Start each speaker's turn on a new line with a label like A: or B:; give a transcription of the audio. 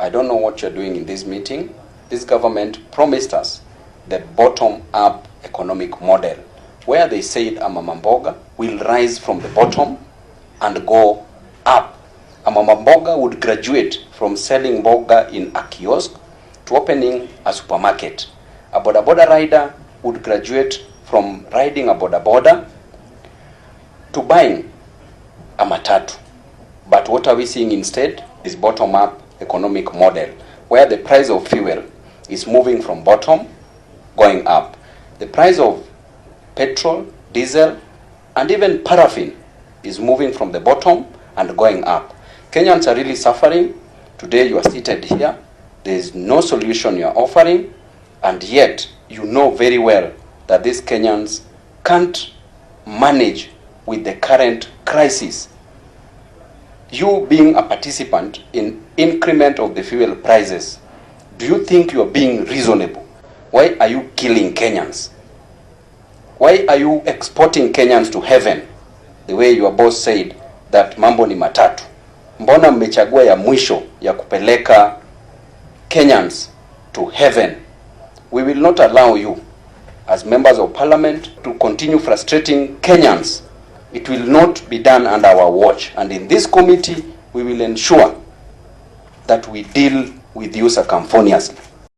A: I don't know what you're doing in this meeting. This government promised us the bottom-up economic model, where they said a mama mboga will rise from the bottom and go up. A mama mboga would graduate from selling mboga in a kiosk to opening a supermarket. A boda boda rider would graduate from riding a boda boda to buying a matatu. But what are we seeing instead? Is bottom-up economic model, where the price of fuel is moving from bottom going up. The price of petrol, diesel, and even paraffin is moving from the bottom and going up. Kenyans are really suffering. Today you are seated here. There is no solution you are offering, and yet you know very well that these Kenyans can't manage with the current crisis. You being a participant in increment of the fuel prices, do you think you are being reasonable? Why are you killing Kenyans? Why are you exporting Kenyans to heaven? The way your boss said that mambo ni matatu. Mbona mmechagua ya mwisho ya kupeleka Kenyans to heaven? We will not allow you as members of parliament to continue frustrating Kenyans. It will not be done under our watch. And in this committee, we will ensure that we deal with you circumphoniously.